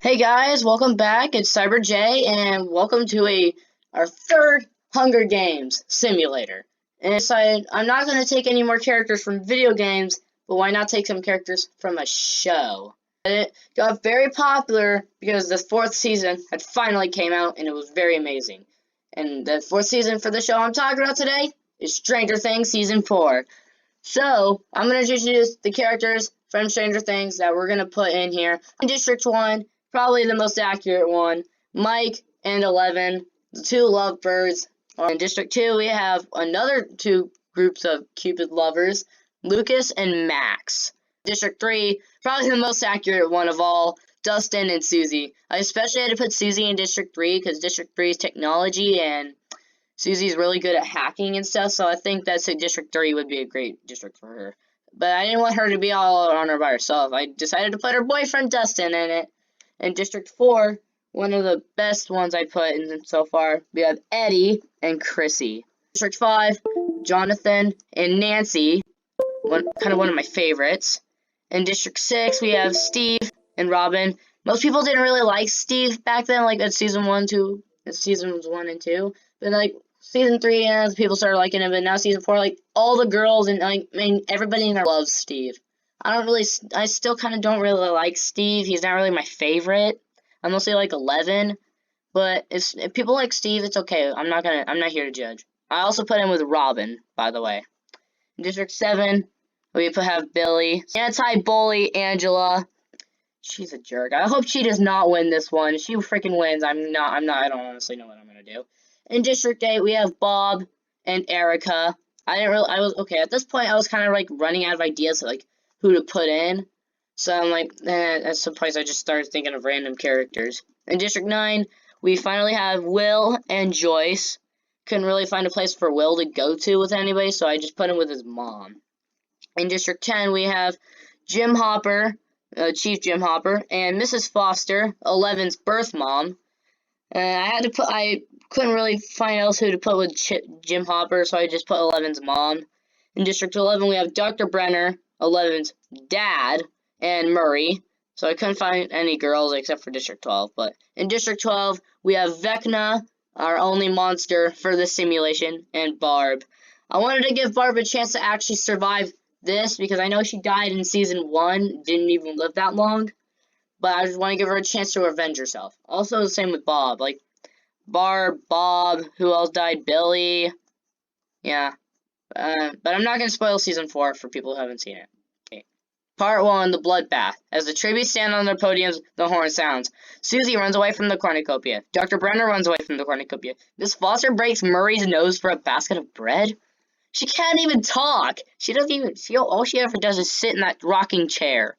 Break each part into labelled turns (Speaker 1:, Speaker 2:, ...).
Speaker 1: Hey guys, welcome back. It's Cyber J, and welcome to our third Hunger Games simulator. And I decided I'm not going to take any more characters from video games, but why not take some characters from a show? And it got very popular because the fourth season had finally came out, and it was very amazing. And the fourth season for the show I'm talking about today is Stranger Things Season 4. So, I'm going to introduce the characters from Stranger Things that we're going to put in here. In District 1, probably the most accurate one, Mike and 11, the two lovebirds. In District 2, we have another two groups of Cupid lovers, Lucas and Max. District 3, probably the most accurate one of all, Dustin and Susie. I especially had to put Susie in District 3 because District 3 is technology and Susie's really good at hacking and stuff, so I think that District 3 would be a great district for her. But I didn't want her to be all on her by herself. I decided to put her boyfriend Dustin in it. In District 4, one of the best ones I put in so far, we have Eddie and Chrissy. District 5, Jonathan and Nancy, one of my favorites. In District 6, we have Steve and Robin. Most people didn't really like Steve back then, like at Seasons 1 and 2. But like Season 3, people started liking him, but now Season 4, like all the girls and everybody in there loves Steve. I still kind of don't really like Steve. He's not really my favorite. I mostly like 11, but if people like Steve, it's okay. I'm not here to judge. I also put him with Robin, by the way. In District 7, we have Billy, anti-bully Angela. She's a jerk. I hope she does not win this one. If she freaking wins, I don't honestly know what I'm gonna do. In District 8, we have Bob and Erica. At this point, I was kind of like running out of ideas of like who to put in. So I'm like, at some point I just started thinking of random characters. In District 9, we finally have Will and Joyce. Couldn't really find a place for Will to go to with anybody, so I just put him with his mom. In District 10, we have Jim Hopper, Chief Jim Hopper, and Mrs. Foster, 11's birth mom. I couldn't really find else who to put with Jim Hopper, so I just put 11's mom. In District 11, we have Dr. Brenner, 11's dad, and Murray. So I couldn't find any girls except for District 12. But in District 12, we have Vecna, our only monster for this simulation, and Barb. I wanted to give Barb a chance to actually survive this because I know she died in Season 1, didn't even live that long. But I just want to give her a chance to revenge herself. Also, the same with Bob. Like, Barb, Bob, who else died? Billy. Yeah. But I'm not going to spoil Season 4 for people who haven't seen it. Okay. Part 1, the Bloodbath. As the tributes stand on their podiums, the horn sounds. Susie runs away from the cornucopia. Dr. Brenner runs away from the cornucopia. Miss Foster breaks Murray's nose for a basket of bread. She can't even talk. All she ever does is sit in that rocking chair.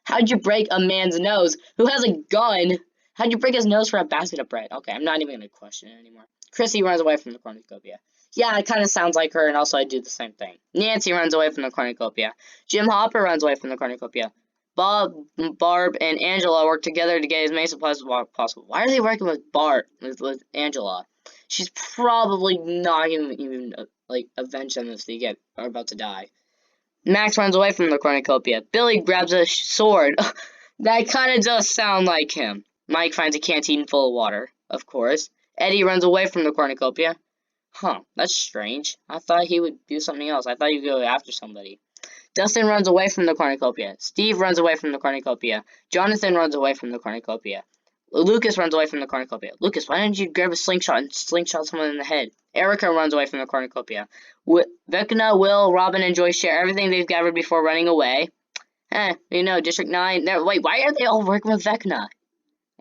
Speaker 1: How'd you break a man's nose who has a gun? How'd you break his nose for a basket of bread? Okay, I'm not even going to question it anymore. Chrissy runs away from the cornucopia. Yeah, it kind of sounds like her, and also I do the same thing. Nancy runs away from the cornucopia. Jim Hopper runs away from the cornucopia. Bob, Barb, and Angela work together to get as many supplies as possible. Why are they working with with Angela? She's probably not even like avenge them if they are about to die. Max runs away from the cornucopia. Billy grabs a sword. That kind of does sound like him. Mike finds a canteen full of water, of course. Eddie runs away from the cornucopia. Huh, that's strange. I thought he would do something else. I thought he'd go after somebody. Dustin runs away from the cornucopia. Steve runs away from the cornucopia. Jonathan runs away from the cornucopia. Lucas runs away from the cornucopia. Lucas, why didn't you grab a slingshot and slingshot someone in the head? Erica runs away from the cornucopia. Vecna, Will, Robin, and Joyce share everything they've gathered before running away. District 9. Wait, why are they all working with Vecna?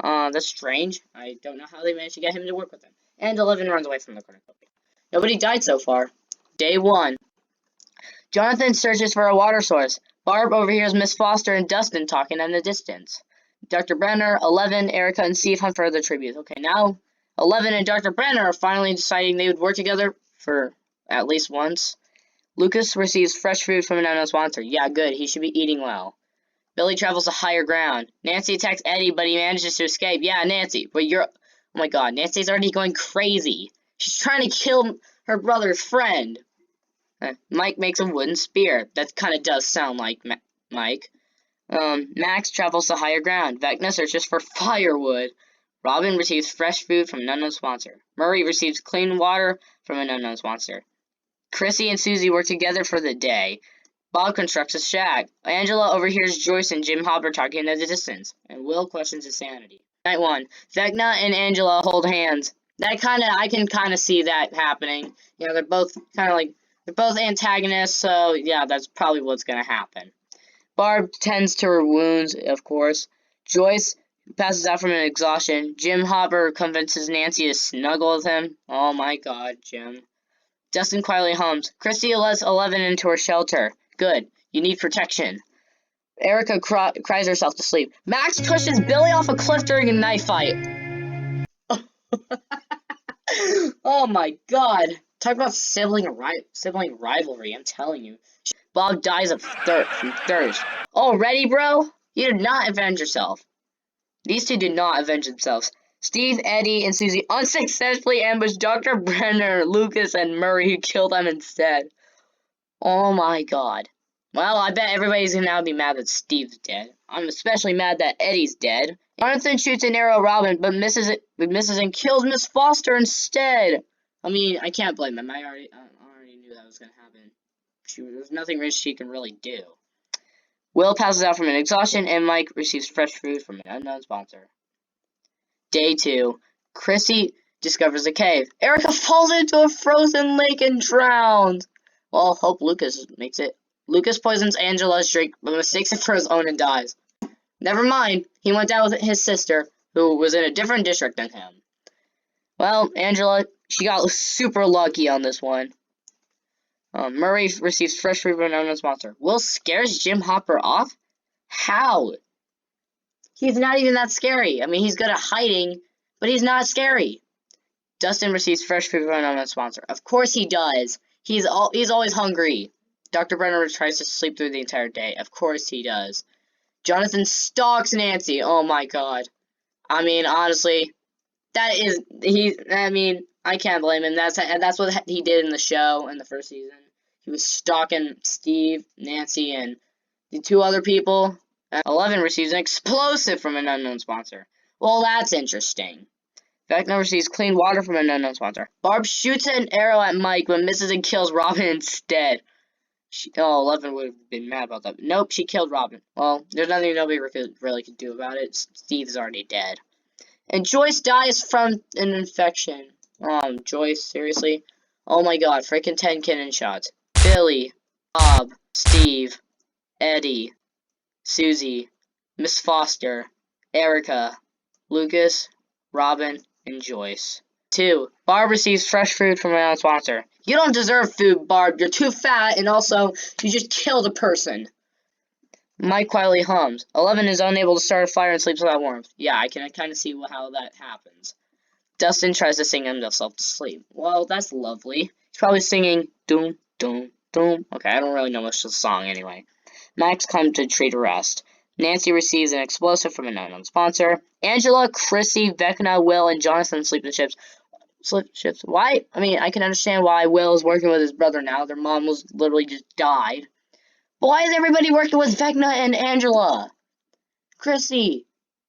Speaker 1: That's strange. I don't know how they managed to get him to work with them. And 11 runs away from the cornucopia. Nobody died so far. Day 1. Jonathan searches for a water source. Barb overhears Miss Foster and Dustin talking in the distance. Dr. Brenner, 11, Erica, and Steve hunt for the tributes. Okay, now 11 and Dr. Brenner are finally deciding they would work together for at least once. Lucas receives fresh food from an unknown sponsor. Yeah, good. He should be eating well. Billy travels to higher ground. Nancy attacks Eddie, but he manages to escape. Yeah, Nancy, but you're... Oh my god, Nancy's already going crazy. She's trying to kill her brother's friend. Mike makes a wooden spear. That kind of does sound like Mike. Max travels to higher ground. Vecna searches for firewood. Robin receives fresh food from an unknown sponsor. Murray receives clean water from an unknown sponsor. Chrissy and Susie work together for the day. Bob constructs a shack. Angela overhears Joyce and Jim Hopper talking in the distance, and Will questions his sanity. Night 1. Vecna and Angela hold hands. I can kind of see that happening. You know, they're both they're both antagonists, so yeah, that's probably what's gonna happen. Barb tends to her wounds, of course. Joyce passes out from an exhaustion. Jim Hopper convinces Nancy to snuggle with him. Oh my god, Jim. Dustin quietly hums. Christy lets 11 into her shelter. Good. You need protection. Erica cries herself to sleep. Max pushes Billy off a cliff during a knife fight. Oh my god. Talk about sibling rivalry, I'm telling you. Bob dies of from thirst. Oh, ready, bro? You did not avenge yourself. These two did not avenge themselves. Steve, Eddie, and Susie unsuccessfully ambushed Dr. Brenner, Lucas, and Murray, who killed them instead. Oh my god. Well, I bet everybody's gonna now be mad that Steve's dead. I'm especially mad that Eddie's dead. Jonathan shoots an arrow at Robin, but misses and kills Miss Foster instead. I mean, I can't blame him. I already knew that was gonna happen. There's nothing she can really do. Will passes out from an exhaustion, and Mike receives fresh food from an unknown sponsor. Day 2. Chrissy discovers a cave. Erica falls into a frozen lake and drowns. Well, hope Lucas makes it. Lucas poisons Angela's drink, but mistakes it for his own and dies. Never mind, he went out with his sister, who was in a different district than him. Well, Angela, she got super lucky on this one. Murray receives fresh food from an unknown sponsor. Will scares Jim Hopper off? How? He's not even that scary. I mean, he's good at hiding, but he's not scary. Dustin receives fresh food from an unknown sponsor. Of course he does. He's always hungry. Dr. Brenner tries to sleep through the entire day. Of course he does. Jonathan stalks Nancy. Oh my god. I mean, honestly, I mean, I can't blame him. That's what he did in the show in the first season. He was stalking Steve, Nancy, and the two other people. 11 receives an explosive from an unknown sponsor. Well, that's interesting. Vecna receives clean water from an unknown sponsor. Barb shoots an arrow at Mike, but misses and kills Robin instead. 11 would have been mad about that. Nope, she killed Robin. Well, there's nothing nobody really could do about it. Steve's already dead. And Joyce dies from an infection. Joyce, seriously? Oh my god, freaking 10 cannon shots. Billy, Bob, Steve, Eddie, Susie, Miss Foster, Erica, Lucas, Robin, and Joyce. 2. Barb receives fresh food from an sponsor. You don't deserve food, Barb. You're too fat, and also, you just killed a person. Mike quietly hums. 11 is unable to start a fire and sleeps without warmth. Yeah, I can kind of see how that happens. Dustin tries to sing himself to sleep. Well, that's lovely. He's probably singing doom, doom, doom. Okay, I don't really know much of the song anyway. Max comes to treat a rest. Nancy receives an explosive from an unknown sponsor. Angela, Chrissy, Vecna, Will, and Jonathan sleep in ships. Why? I mean, I can understand why Will is working with his brother now. Their mom was literally just died. But why is everybody working with Vecna and Angela? Chrissy,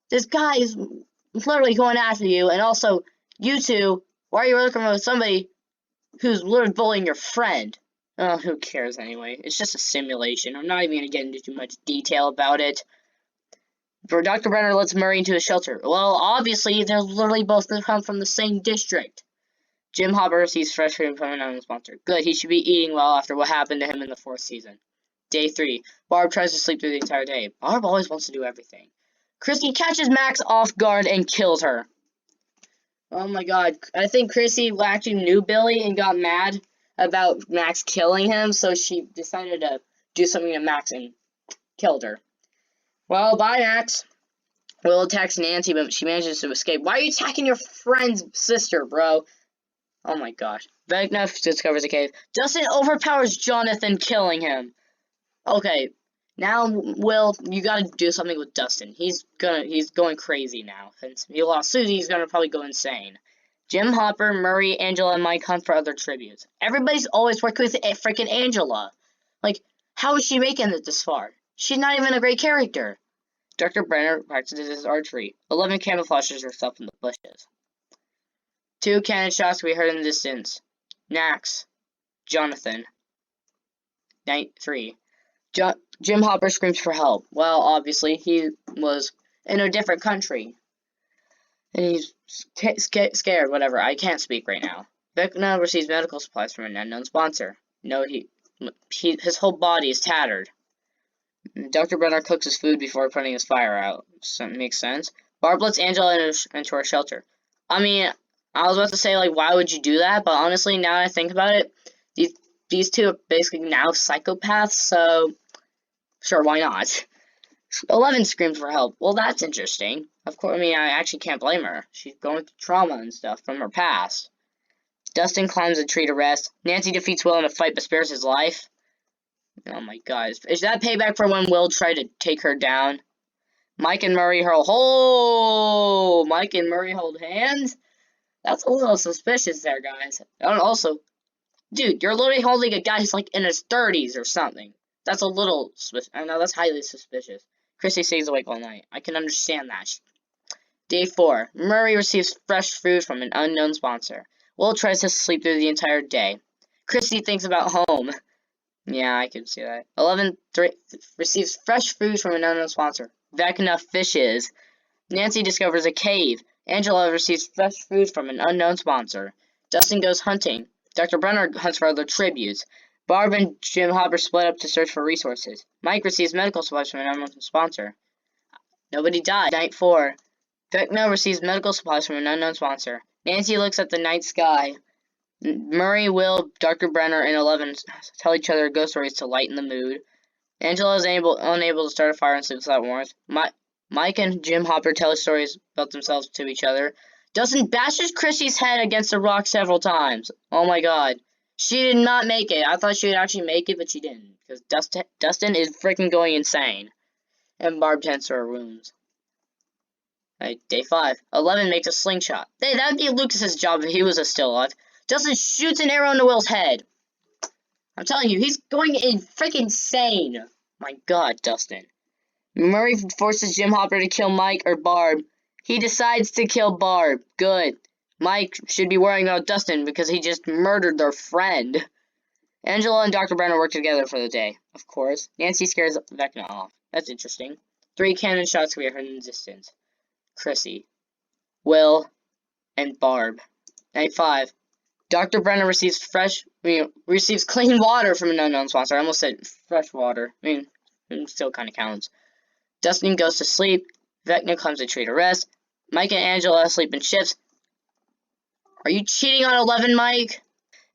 Speaker 1: this guy is literally going after you, and also, you two, why are you working with somebody who's literally bullying your friend? Oh, who cares anyway? It's just a simulation. I'm not even going to get into too much detail about it. For Dr. Brenner lets Murray into his shelter. Well, obviously, they're literally both going to come from the same district. Jim Hopper receives fresh food from an unknown sponsor. Good, he should be eating well after what happened to him in the 4th season. Day 3. Barb tries to sleep through the entire day. Barb always wants to do everything. Chrissy catches Max off guard and kills her. Oh my god. I think Chrissy actually knew Billy and got mad about Max killing him, so she decided to do something to Max and killed her. Well, bye, Max. Will attacks Nancy, but she manages to escape. Why are you attacking your friend's sister, bro? Oh my gosh. Vecna discovers a cave. Dustin overpowers Jonathan, killing him. Okay, now, Will, you gotta do something with Dustin. He's going crazy now. Since he lost Susie, he's gonna probably go insane. Jim, Hopper, Murray, Angela, and Mike hunt for other tributes. Everybody's always working with freaking Angela. Like, how is she making it this far? She's not even a great character. Dr. Brenner practices his archery. 11 camouflages herself in the bushes. 2 cannon shots we heard in the distance. Nax. Jonathan. Night 3. Jim Hopper screams for help. Well, obviously, he was in a different country. And he's scared, whatever. I can't speak right now. Vecna receives medical supplies from an unknown sponsor. No, his whole body is tattered. Dr. Brenner cooks his food before putting his fire out. So it makes sense. Barb lets Angela into her shelter. I mean, I was about to say, like, why would you do that? But honestly, now that I think about it, these two are basically now psychopaths, so sure, why not? 11 screams for help. Well, that's interesting. Of course, I mean, I actually can't blame her. She's going through trauma and stuff from her past. Dustin climbs a tree to rest. Nancy defeats Will in a fight but spares his life. Oh my god. Is that payback for when Will tried to take her down? Mike and Murray hold hands? That's a little suspicious there, guys. And also, dude, you're literally holding a guy who's like in his 30s or something. That's a little suspicious. I know, that's highly suspicious. Chrissy stays awake all night. I can understand that. Day 4. Murray receives fresh food from an unknown sponsor. Will tries to sleep through the entire day. Chrissy thinks about home. Yeah, I can see that. 11 receives fresh food from an unknown sponsor. Vecna fishes. Nancy discovers a cave. Angela receives fresh food from an unknown sponsor. Dustin goes hunting. Dr. Brenner hunts for other tributes. Barb and Jim Hopper split up to search for resources. Mike receives medical supplies from an unknown sponsor. Nobody died. Night 4. Vecna receives medical supplies from an unknown sponsor. Nancy looks at the night sky. Murray, Will, Dr. Brenner, and 11 tell each other ghost stories to lighten the mood. Angela is unable to start a fire and sleeps without warmth. Mike and Jim Hopper tell stories about themselves to each other. Dustin bashes Chrissy's head against a rock several times. Oh my god. She did not make it. I thought she would actually make it, but she didn't. Because Dustin is freaking going insane. And Barb tends to her wounds. Right, day 5. 11 makes a slingshot. Hey, that would be Lucas's job if he was still alive. Dustin shoots an arrow into Will's head. I'm telling you, he's going freaking insane. My god, Dustin. Murray forces Jim Hopper to kill Mike or Barb. He decides to kill Barb. Good. Mike should be worrying about Dustin because he just murdered their friend. Angela and Dr. Brenner work together for the day, of course. Nancy scares Vecna off. That's interesting. 3 cannon shots we heard in the distance. Chrissy, Will, and Barb. Night 5. Dr. Brenner receives clean water from an unknown sponsor. I almost said fresh water. I mean, it still kind of counts. Dustin goes to sleep. Vecna climbs a tree to rest. Mike and Angela sleep in shifts. Are you cheating on 11, Mike?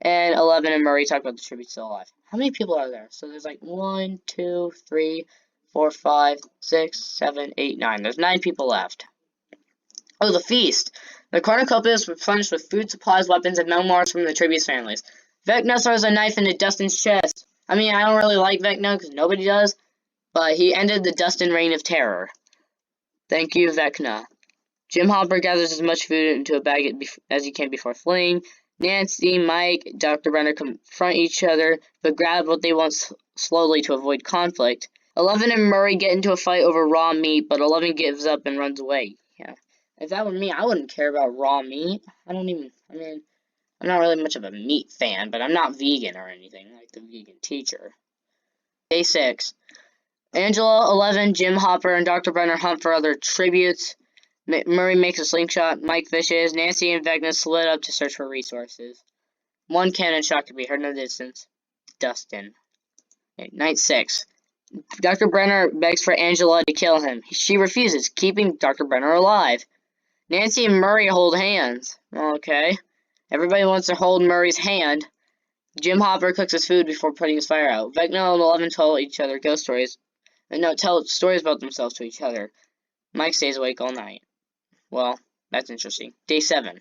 Speaker 1: And 11 and Murray talk about the tribute still alive. How many people are there? So there's like 1, 2, 3, 4, 5, 6, 7, 8, 9. There's 9 people left. Oh, the feast. The cornucopia is replenished with food, supplies, weapons, and memoirs from the tributes' families. Vecna throws a knife into Dustin's chest. I mean, I don't really like Vecna because nobody does, but he ended the Dustin reign of terror. Thank you, Vecna. Jim Hopper gathers as much food into a bag as he can before fleeing. Nancy, Mike, Dr. Brenner confront each other, but grab what they want slowly to avoid conflict. 11 and Murray get into a fight over raw meat, but 11 gives up and runs away. Yeah. If that were me, I wouldn't care about raw meat. I'm not really much of a meat fan, but I'm not vegan or anything, like the vegan teacher. Day 6. Angela, 11, Jim Hopper, and Dr. Brenner hunt for other tributes. Murray makes a slingshot. Mike fishes. Nancy and Vecna split up to search for resources. 1 cannon shot can be heard in the distance. Dustin. Okay, night 6. Dr. Brenner begs for Angela to kill him. She refuses, keeping Dr. Brenner alive. Nancy and Murray hold hands. Okay. Everybody wants to hold Murray's hand. Jim Hopper cooks his food before putting his fire out. Vecna and 11 tell each other ghost stories. Tell stories about themselves to each other. Mike stays awake all night. Well, that's interesting. Day 7.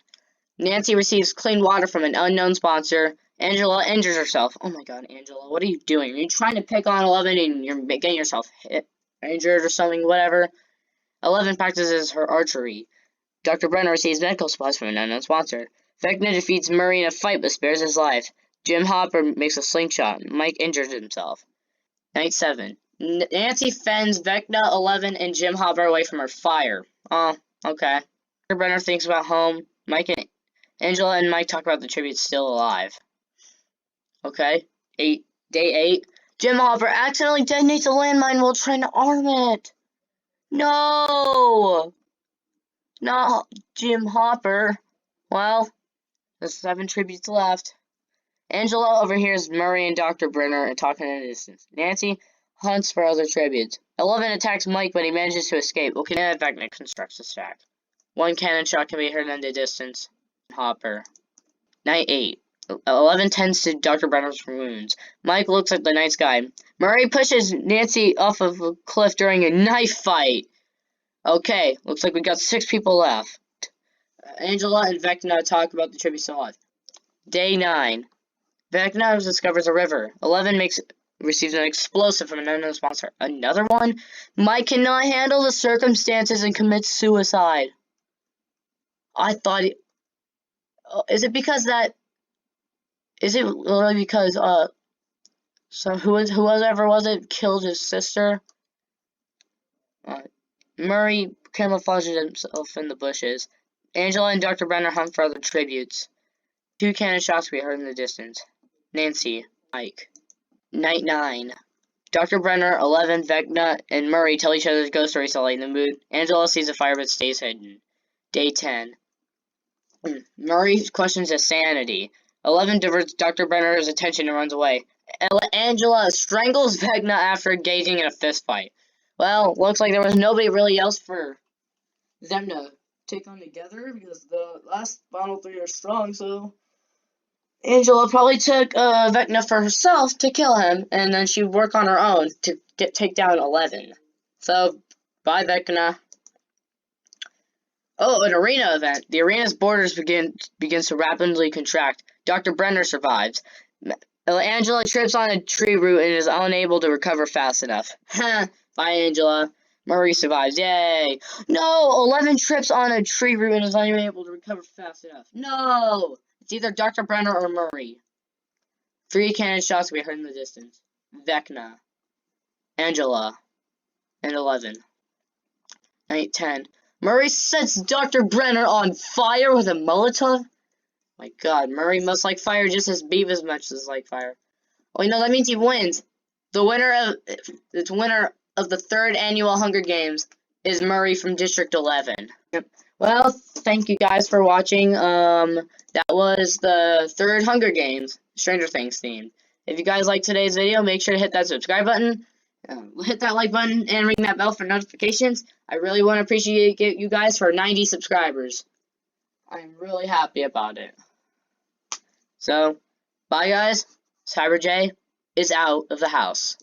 Speaker 1: Nancy receives clean water from an unknown sponsor. Angela injures herself. Oh my god, Angela, what are you doing? Are you trying to pick on 11 and you're getting yourself hit, injured or something, whatever? 11 practices her archery. Dr. Brenner receives medical supplies from an unknown sponsor. Vecna defeats Murray in a fight but spares his life. Jim Hopper makes a slingshot. Mike injures himself. Night 7. Nancy fends Vecna, 11, and Jim Hopper away from her fire. Oh, okay. Dr. Brenner thinks about home. Angela and Mike talk about the tribute still alive. Okay. Day 8. Jim Hopper accidentally detonates a landmine while trying to arm it. No! Not Jim Hopper. Well, there's 7 tributes left. Angela overhears Murray and Dr. Brenner talking in the distance. Nancy hunts for other tributes. 11 attacks Mike, but he manages to escape. Okay, now Vecna constructs a stack. 1 cannon shot can be heard in the distance. Hopper. Night 8. 11 tends to Dr. Brenner's wounds. Mike looks at the night sky. Murray pushes Nancy off of a cliff during a knife fight. Okay, looks like we got 6 people left. Angela and Vecna talk about the tribute still alive. Day 9. Vecna discovers a river. 11 receives an explosive from an unknown sponsor. Another one? Mike cannot handle the circumstances and commits suicide. I thought it... Is it because that... Is it literally because, so whoever was it killed his sister? Murray camouflages himself in the bushes. Angela and Dr. Brenner hunt for other tributes. 2 cannon shots can be heard in the distance. Nancy, Mike. Night 9. Dr. Brenner, 11, Vecna, and Murray tell each other ghost stories to lighten the mood. Angela sees a fire but stays hidden. Day 10. Murray questions his sanity. 11 diverts Dr. Brenner's attention and runs away. Angela strangles Vecna after engaging in a fistfight. Well, looks like there was nobody really else for them to take on together because the last final 3 are strong, so Angela probably took Vecna for herself to kill him, and then she'd work on her own to take down 11. So, bye Vecna. Oh, an arena event. The arena's borders begins to rapidly contract. Dr. Brenner survives. Angela trips on a tree root and is unable to recover fast enough. Bye, Angela. Murray survives. Yay. No! 11 trips on a tree root and is unable to recover fast enough. No! It's either Dr. Brenner or Murray. 3 cannon shots can be heard in the distance. Vecna. Angela. And 11. Night 10. Murray sets Dr. Brenner on fire with a Molotov? My god, Murray must like fire just as Beavis much as like fire. Oh, you know, that means he wins. The winner of the 3rd annual Hunger Games is Murray from District 11. Yep. Well, thank you guys for watching. That was the 3rd Hunger Games, Stranger Things themed. If you guys liked today's video, make sure to hit that subscribe button, hit that like button, and ring that bell for notifications. I really want to appreciate you guys for 90 subscribers. I'm really happy about it. So, bye guys. Cyber J is out of the house.